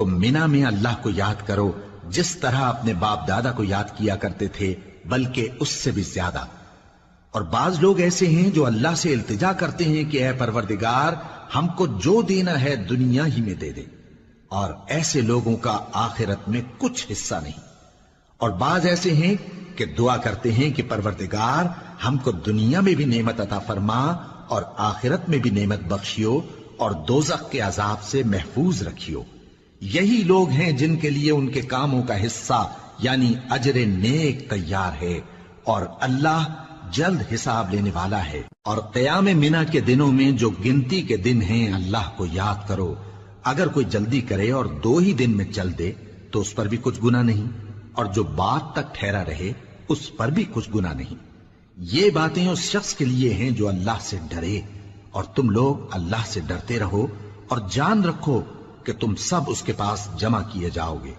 تم مینا میں اللہ کو یاد کرو جس طرح اپنے باپ دادا کو یاد کیا کرتے تھے، بلکہ اس سے بھی زیادہ۔ اور بعض لوگ ایسے ہیں جو اللہ سے التجا کرتے ہیں کہ اے پروردگار ہم کو جو دینا ہے دنیا ہی میں دے دے، اور ایسے لوگوں کا آخرت میں کچھ حصہ نہیں۔ اور بعض ایسے ہیں کہ دعا کرتے ہیں کہ پروردگار ہم کو دنیا میں بھی نعمت عطا فرما اور آخرت میں بھی نعمت بخشیو اور دوزخ کے عذاب سے محفوظ رکھیو۔ یہی لوگ ہیں جن کے لیے ان کے کاموں کا حصہ یعنی اجر نیک تیار ہے، اور اللہ جلد حساب لینے والا ہے۔ اور قیام منا کے دنوں میں جو گنتی کے دن ہیں اللہ کو یاد کرو۔ اگر کوئی جلدی کرے اور 2 ہی دن میں چل دے تو اس پر بھی کچھ گناہ نہیں، اور جو بات تک ٹھہرا رہے اس پر بھی کچھ گناہ نہیں۔ یہ باتیں اس شخص کے لیے ہیں جو اللہ سے ڈرے، اور تم لوگ اللہ سے ڈرتے رہو اور جان رکھو کہ تم سب اس کے پاس جمع کیے جاؤ گے۔